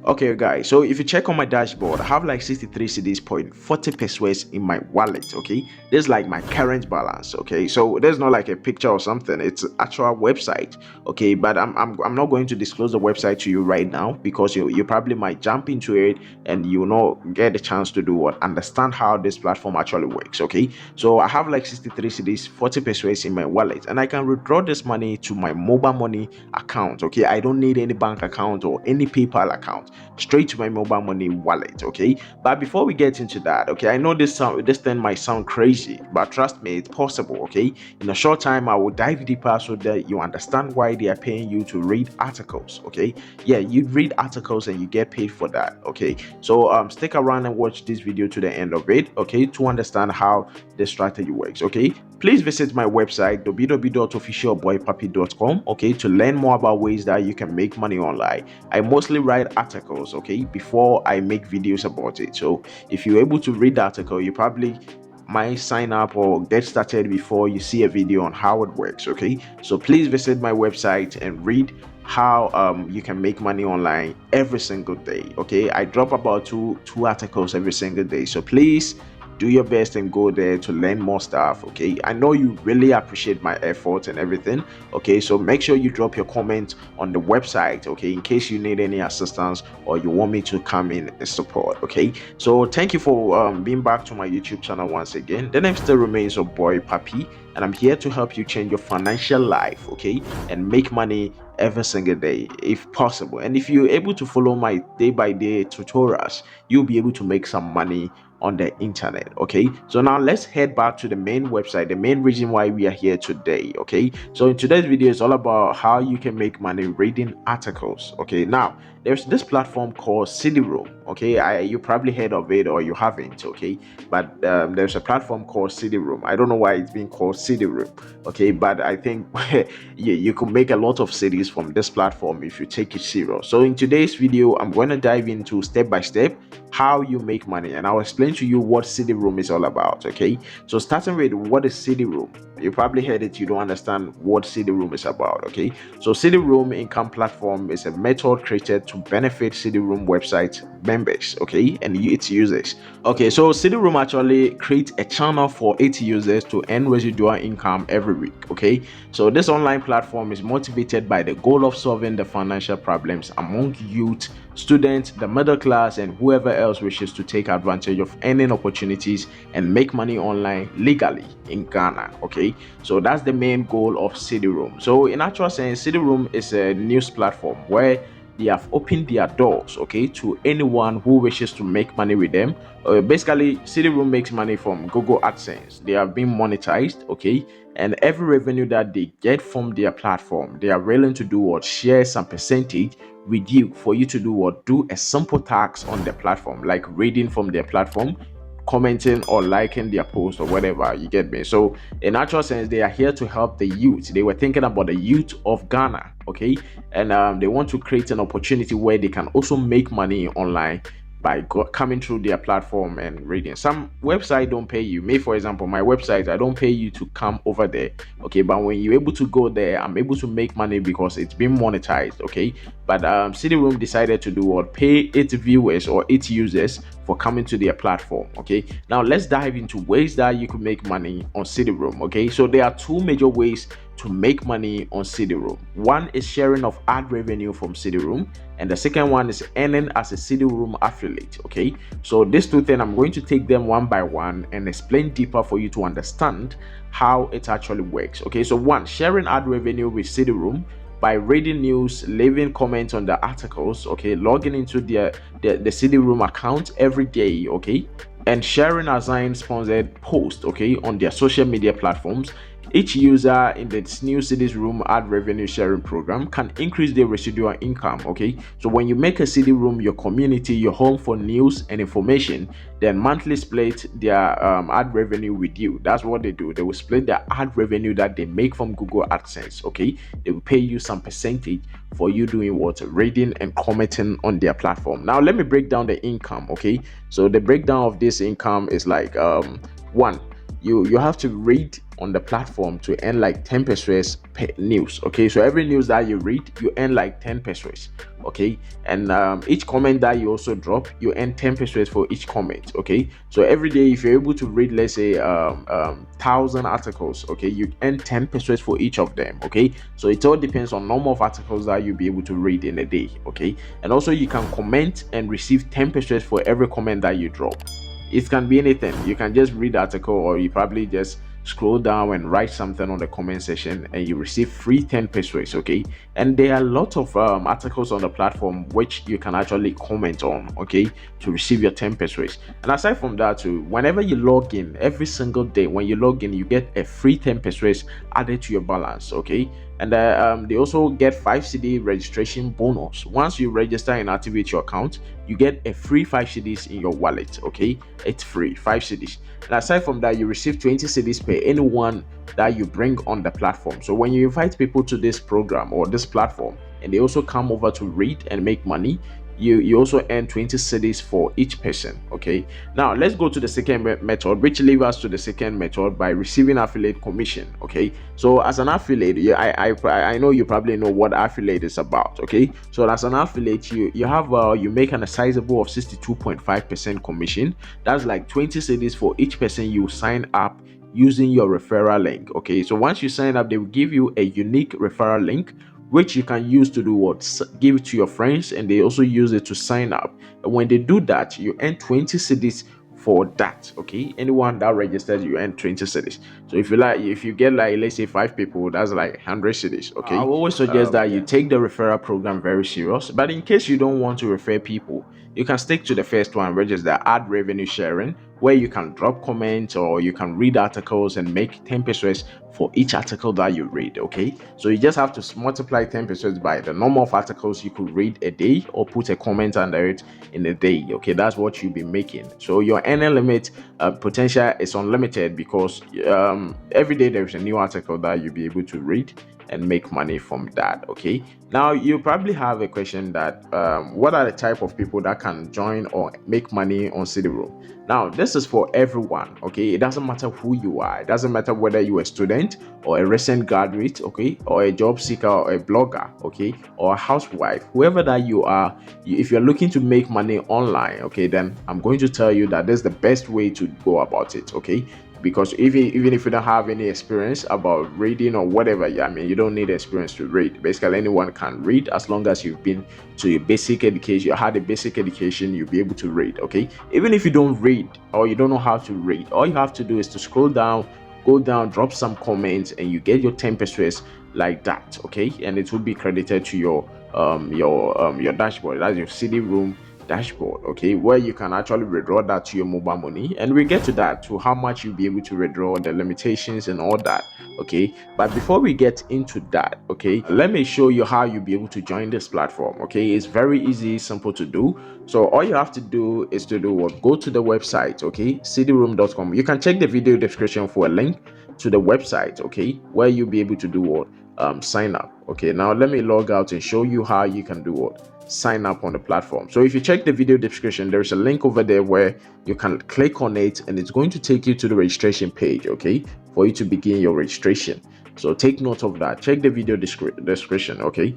Okay guys, so if you check on my dashboard, I have like 63 cedis point 40 pesos in my wallet. Okay, this is like my current balance. Okay, so there's not like a picture or something, it's actual website. Okay, but I'm not going to disclose the website to you right now because you probably might jump into it and you will not get a chance to do what understand how this platform actually works. Okay, so I have like 63 cedis 40 pesos in my wallet and I can withdraw this money to my mobile money account. Okay, I don't need any bank account or any PayPal account, straight to my mobile money wallet. Okay, but before we get into that, okay, I know this thing might sound crazy, but trust me, it's possible. Okay, in a short time I will dive deeper so that you understand why they are paying you to read articles. Okay, yeah, you read articles and you get paid for that. Okay, so stick around and watch this video to the end of it, okay, to understand how the strategy works. Okay, please visit my website www.officialoboypapi.com, okay, to learn more about ways that you can make money online. I mostly write articles, okay, before I make videos about it. So if you're able to read the article, you probably might sign up or get started before you see a video on how it works. Okay, so please visit my website and read how you can make money online every single day. Okay, I drop about two articles every single day, so please do your best and go there to learn more stuff. Okay, I know you really appreciate my effort and everything. Okay, so make sure you drop your comment on the website, okay, in case you need any assistance or you want me to come in and support. Okay, so thank you for being back to my YouTube channel once again. The name still remains Oboypapi, and I'm here to help you change your financial life, okay, and make money every single day if possible. And if you're able to follow my day-by-day tutorials, you'll be able to make some money on the internet. Okay, so now let's head back to the main website, the main reason why we are here today. Okay, so in today's video is all about how you can make money reading articles. Okay, now there's this platform called CD-ROOM. Okay, you probably heard of it or you haven't. Okay, but there's a platform called CD-ROOM. I don't know why it's being called CD-ROOM. Okay, but I think you could make a lot of CDs from this platform if you take it serious. So in today's video, I'm going to dive into step by step how you make money, and I'll explain to you what CD-ROOM is all about. Okay, so starting with what is CD-ROOM, you probably heard it, you don't understand what CD-ROOM is about. Okay, so CD-ROOM income platform is a method created to benefit CD-ROOM website members, okay, and its users. Okay, so CD-ROOM actually creates a channel for its users to earn residual income every week. Okay, so this online platform is motivated by the goal of solving the financial problems among youth, students, the middle class, and whoever else wishes to take advantage of earning opportunities and make money online legally in Ghana. Okay, so that's the main goal of CD-ROOM. So in actual sense, CD-ROOM is a news platform where they have opened their doors, okay, to anyone who wishes to make money with them. Basically, CD-ROOM makes money from Google AdSense. They have been monetized, okay, and every revenue that they get from their platform, they are willing to do what, share some percentage with you for you to do what, do a simple task on the platform, like reading from their platform, commenting or liking their post or whatever. You get me? So in actual sense, they are here to help the youth. They were thinking about the youth of Ghana, okay, and they want to create an opportunity where they can also make money online by coming through their platform and reading. Some website don't pay you. Me, for example, my website, I don't pay you to come over there, okay, but when you're able to go there, I'm able to make money because it's been monetized. Okay, but CD-ROOM decided to do what, pay its viewers or its users for coming to their platform. Okay, now let's dive into ways that you could make money on CD-ROOM. Okay, so there are two major ways to make money on CD-ROOM. One is sharing of ad revenue from CD-ROOM, and the second one is earning as a CD-ROOM affiliate. Okay, so these two things, I'm going to take them one by one and explain deeper for you to understand how it actually works. Okay, so one, sharing ad revenue with CD-ROOM by reading news, leaving comments on the articles, okay, logging into the CD-ROOM account every day, okay, and sharing assigned sponsored posts, okay, on their social media platforms. Each user in the new CD-ROOM ad revenue sharing program can increase their residual income. Okay, so when you make a CD-ROOM your community, your home for news and information, then monthly split their ad revenue with you. That's what they do. They will split the ad revenue that they make from Google AdSense. Okay, they will pay you some percentage for you doing what, reading and commenting on their platform. Now let me break down the income. Okay, so the breakdown of this income is like one, you have to read on the platform to earn like 10 pesos per news. Okay, so every news that you read, you earn like 10 pesos. Okay, and each comment that you also drop, you earn 10 pesos for each comment. Okay, so every day, if you're able to read, let's say 1,000 articles, okay, you earn 10 pesos for each of them. Okay, so it all depends on number of articles that you'll be able to read in a day. Okay, and also you can comment and receive 10 pesos for every comment that you drop. It can be anything. You can just read the article, or you probably just scroll down and write something on the comment section, and you receive free 10 pesos. Okay, and there are a lot of articles on the platform which you can actually comment on, okay, to receive your 10 pesos. And aside from that too, whenever you log in, every single day when you log in, you get a free 10 pesos added to your balance. Okay, and they also get 5 CD registration bonus. Once you register and activate your account, you get a free 5 CDs in your wallet. Okay, it's free, 5 CDs. And aside from that, you receive 20 CDs per anyone that you bring on the platform. So when you invite people to this program or this platform, and they also come over to read and make money, you also earn 20 CDs for each person. Okay, now let's go to the second method, which leads us to the second method by receiving affiliate commission. Okay, so as an affiliate, yeah, I know you probably know what affiliate is about. Okay, so as an affiliate, you have you make an sizable of 62.5% commission. That's like 20 CDs for each person you sign up using your referral link. Okay, so once you sign up, they will give you a unique referral link which you can use to do what? Give it to your friends, and they also use it to sign up. And when they do that, you earn 20 CDs for that. Okay, anyone that registers, you earn 20 CDs. So if you get like, let's say 5 people, that's like 100 CDs. Okay, I always suggest that you take the referral program very serious. But in case you don't want to refer people, you can stick to the first one, which is the ad revenue sharing, where you can drop comments or you can read articles and make 10 pesos for each article that you read. Okay, so you just have to multiply 10 pesos by the number of articles you could read a day, or put a comment under it in a day. Okay, that's what you'll be making. So your earning limit potential is unlimited, because every day there's a new article that you'll be able to read and make money from that. Okay, now you probably have a question that what are the type of people that can join or make money on CD-Room? Now this is for everyone. Okay, it doesn't matter who you are. It doesn't matter whether you're a student or a recent graduate, okay, or a job seeker or a blogger, okay, or a housewife. Whoever that you are, if you're looking to make money online, okay, then I'm going to tell you that this is the best way to go about it. Okay, because even if you don't have any experience about reading or whatever, yeah, I mean, you don't need experience to read. Basically anyone can read, as long as you've been to a basic education, you had a basic education, you'll be able to read. Okay, even if you don't read or you don't know how to read, all you have to do is to scroll down, go down, drop some comments, and you get your 10 pesos like that. Okay, and it will be credited to your dashboard. That's your CD-Room dashboard. Okay, where you can actually withdraw that to your mobile money, and we get to that, to how much you'll be able to withdraw, the limitations and all that. Okay, but before we get into that, okay, let me show you how you'll be able to join this platform. Okay, it's very easy, simple to do. So all you have to do is to do what? Go to the website. Okay, cdroom.com. You can check the video description for a link to the website. Okay, where you'll be able to do what? Sign up. Okay, now let me log out and show you how you can do what? Sign up on the platform. So if you check the video description, there's a link over there where you can click on it, and it's going to take you to the registration page, okay, for you to begin your registration. So take note of that. Check the video description. Okay,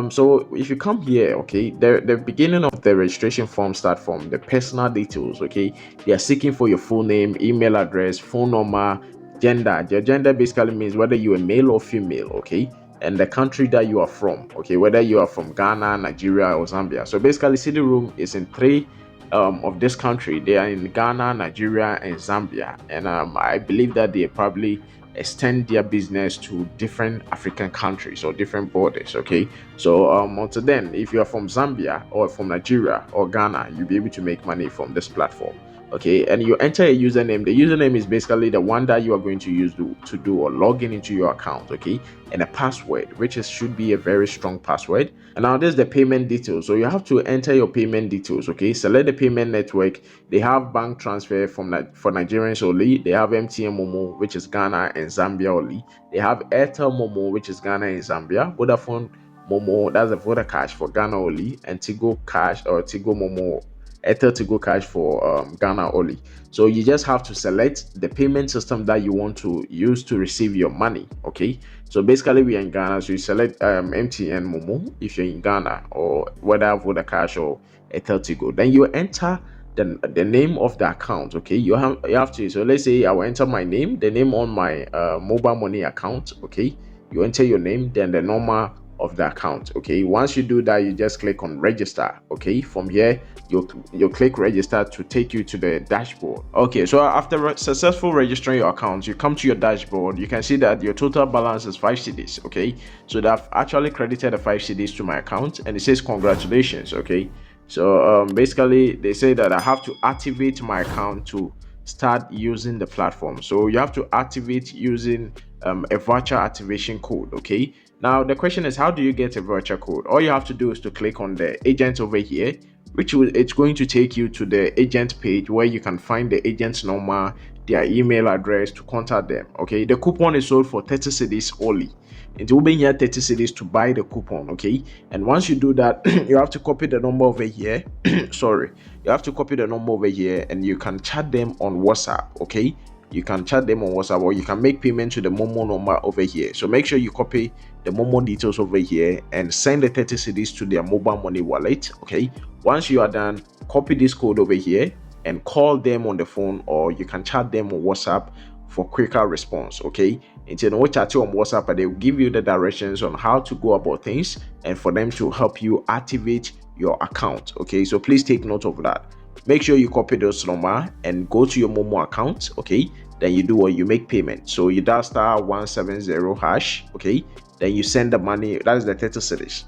so if you come here, okay, the beginning of the registration form start from the personal details. Okay, they are seeking for your full name, email address, phone number, gender. Your gender basically means whether you're a male or female. Okay, and the country that you are from. Okay, whether you are from Ghana, Nigeria, or Zambia. So basically CD-Room is in three of this country. They are in Ghana, Nigeria, and Zambia, and I believe that they probably extend their business to different African countries or different borders. Okay, so until then, if you are from Zambia or from Nigeria or Ghana, you'll be able to make money from this platform. Okay, and you enter a username. The username is basically the one that you are going to use to do or log in into your account. Okay, and a password, which should be a very strong password. And now there's the payment details. So you have to enter your payment details. Okay, select the payment network. They have bank transfer for Nigerians only. They have MTN Momo, which is Ghana and Zambia only. They have Airtel Momo, which is Ghana and Zambia. Vodafone Momo, that's a Voda Cash for Ghana only, and Tigo Cash or Tigo Momo Airteltigo cash for Ghana only. So you just have to select the payment system that you want to use to receive your money. Okay, so basically we are in Ghana, so you select MTN Momo if you're in Ghana, or whether Voda Cash or Airteltigo. Then you enter the name of the account. Okay, you have to. So let's say I will enter my name, the name on my mobile money account. Okay, you enter your name, then the number of the account. Okay, once you do that, you just click on register. Okay, from here you'll click register to take you to the dashboard. Okay, so after successful registering your account, you come to your dashboard. You can see that your total balance is 5 cedis. Okay, so they've actually credited the 5 cedis to my account, and it says congratulations. Okay, so basically they say that I have to activate my account to start using the platform. So you have to activate using a virtual activation code. Okay, now the question is, how do you get a virtual code? All you have to do is to click on the agent over here, it's going to take you to the agent page where you can find the agent's number, their email address to contact them. Okay, the coupon is sold for 30 cedis only. It will be here 30 cedis to buy the coupon. Okay, and once you do that, you have to copy the number over here. Sorry, you have to copy the number over here, and you can chat them on WhatsApp. Okay, you can chat them on WhatsApp, or you can make payment to the Momo number over here. So make sure you copy the Momo details over here and send the 30 cedis to their mobile money wallet. Okay, once you are done, copy this code over here and call them on the phone, or you can chat them on WhatsApp for quicker response. Okay, until no chat you on WhatsApp, and they will give you the directions on how to go about things and for them to help you activate your account. Okay, so please take note of that. Make sure you copy those number and go to your Momo account. Okay, then you do what you make payment. So you dial star 170 hash. Okay, then you send the money. That is the 30 cedis.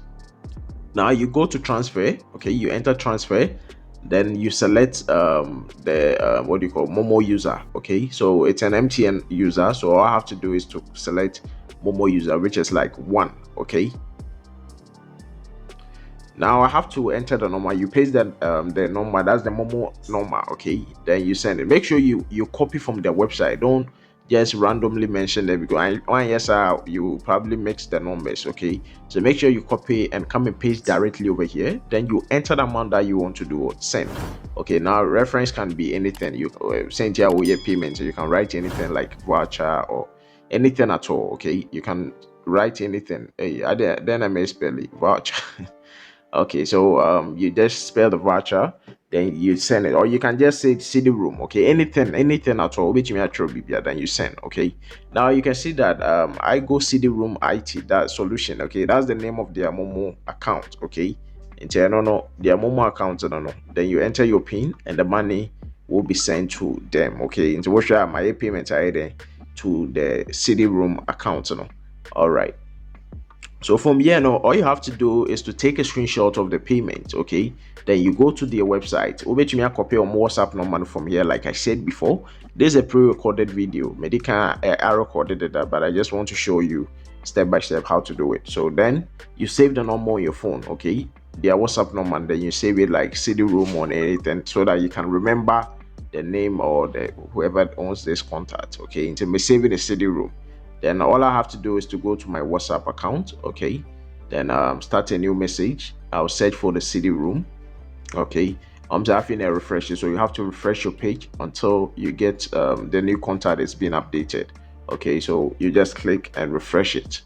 Now you go to transfer. Okay, you enter transfer, then you select the what do you call Momo user. Okay, so it's an MTN user, so all I have to do is to select Momo user, which is like 1. Okay, now I have to enter the number. You paste the number, that's the Momo number. Okay, then you send it. Make sure you copy from the website. Don't just randomly mention it, because yes you probably mix the numbers. Okay, so make sure you copy and come and paste directly over here. Then you enter the amount that you want to do send. Okay, now reference can be anything. You send here with your payment, so you can write anything like voucher or anything at all. Okay, you can write anything. Hey, then I may spell it voucher. Okay, so you just spell the voucher, then you send it, or you can just say CD room. Okay, anything at all, which may be then you send. Okay, now you can see that I go CD room IT, that solution. Okay, that's the name of their Momo account. Okay, until I don't know their Momo account, I don't know. Then you enter your PIN, and the money will be sent to them. Okay, into what my payment ID to the CD room account. All right. So from here now, all you have to do is to take a screenshot of the payment. Okay, then you go to their website. Which me a copy on WhatsApp number from here. Like I said before, this is a pre-recorded video. Medica I recorded it, but I just want to show you step by step how to do it. So then you save the number on your phone. Okay, their WhatsApp number, and then you save it like CD room or anything, so that you can remember the name or the whoever owns this contact. Okay, until me save it a CD room. Then all I have to do is to go to my WhatsApp account. Okay, then start a new message. I'll search for the CD room. Okay, I'm having a refresh, so you have to refresh your page until you get the new contact is being updated. Okay, so you just click and refresh it.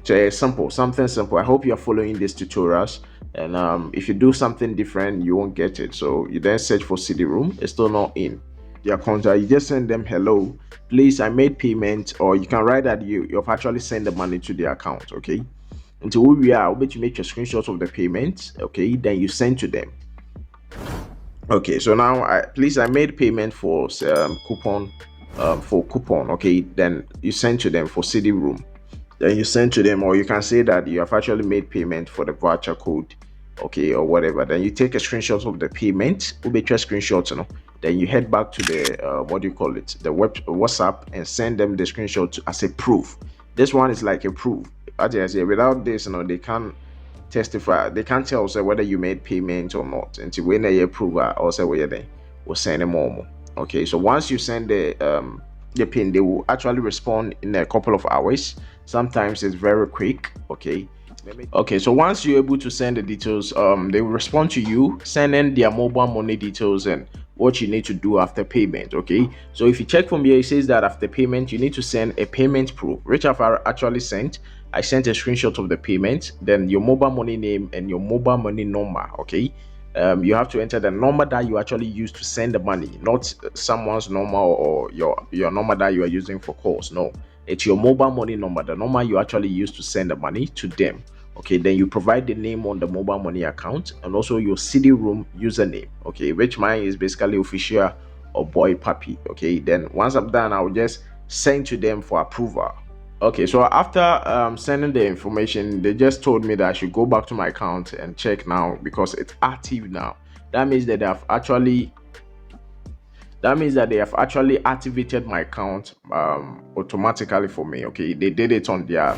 So it's simple, something simple. I hope you're following these tutorials, and if you do something different, you won't get it. So you then search for CD room. It's still not in their contact. You just send them, hello, please, I made payment, or you can write that you've actually sent the money to the account. Okay, until we are, I'll bet you make a screenshot of the payment. Okay, then you send to them. Okay, so now I made payment for coupon okay, then you send to them for CD room. Then you send to them, or you can say that you have actually made payment for the voucher code. Okay, or whatever. Then you take a screenshot of the payment. We'll be screenshots. Then you head back to the what do you call it, the WhatsApp, and send them the screenshot as a proof. This one is like a proof. As I say, without this, they can't testify. They can't tell us whether you made payment or not until when they approve or say whether they will send them more. Okay, so once you send the pin, they will actually respond in a couple of hours. Sometimes it's very quick. Okay, Okay, so once you're able to send the details, they will respond to you, sending their mobile money details and what you need to do after payment. Okay, so if you check from here, it says that after payment, you need to send a payment proof, which I've actually sent. I sent a screenshot of the payment, then your mobile money name and your mobile money number. Okay, you have to enter the number that you actually use to send the money, not someone's number or your number that you are using for calls. No, it's your mobile money number, the number you actually use to send the money to them. Okay, then you provide the name on the mobile money account and also your CD-room username. Okay, which mine is basically official or boy puppy. Okay, then once I'm done, I'll just send to them for approval. Okay, so after sending the information, they just told me that I should go back to my account and check now because it's active now. That means that they have actually activated my account automatically for me. Okay, they did it on their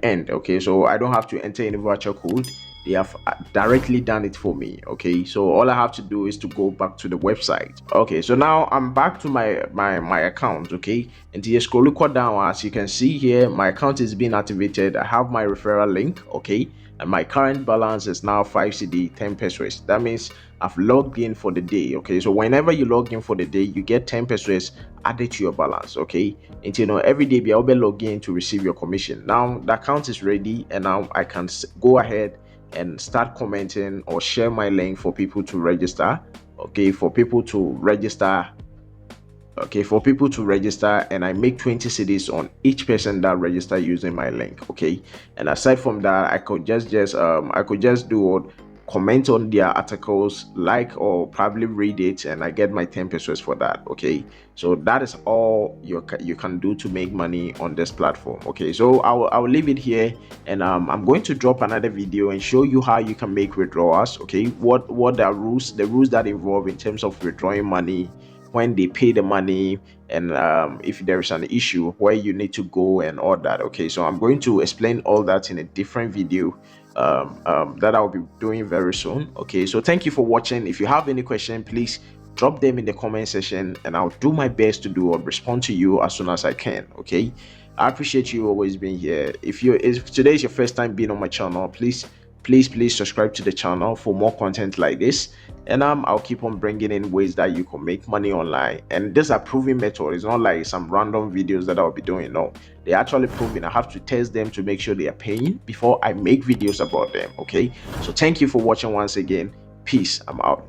end. Okay, so I don't have to enter any virtual code. They have directly done it for me. Okay, so all I have to do is to go back to the website. Okay, so now I'm back to my account. Okay, and you scroll down, as you can see here, my account is being activated. I have my referral link. Okay, and my current balance is now 5 cd 10 pesos. That means I've logged in for the day. Okay, so whenever you log in for the day, you get 10 pesos added to your balance. Okay, and every day be able to log in to receive your commission. Now the account is ready, and now I can go ahead and start commenting or share my link for people to register. Okay, for people to register. Okay, for people to register, and I make 20 cedis on each person that register using my link. Okay, and aside from that, I could just do what, comment on their articles, like or probably read it, and I get my 10 pesos for that. Okay, so that is all you can do to make money on this platform. Okay, so I'll leave it here, and I'm going to drop another video and show you how you can make withdrawals. Okay, what the rules that involve in terms of withdrawing money, when they pay the money, and if there is an issue where you need to go and all that. Okay, so I'm going to explain all that in a different video that I'll be doing very soon. Okay, so thank you for watching. If you have any question, please drop them in the comment section, and I'll do my best to do or respond to you as soon as I can. Okay, I appreciate you always being here. If today is your first time being on my channel, please subscribe to the channel for more content like this, and I'll keep on bringing in ways that you can make money online. And these are proven methods. It's not like some random videos that I'll be doing. No, they're actually proven. I have to test them to make sure they are paying before I make videos about them. Okay, so thank you for watching once again. Peace. I'm out.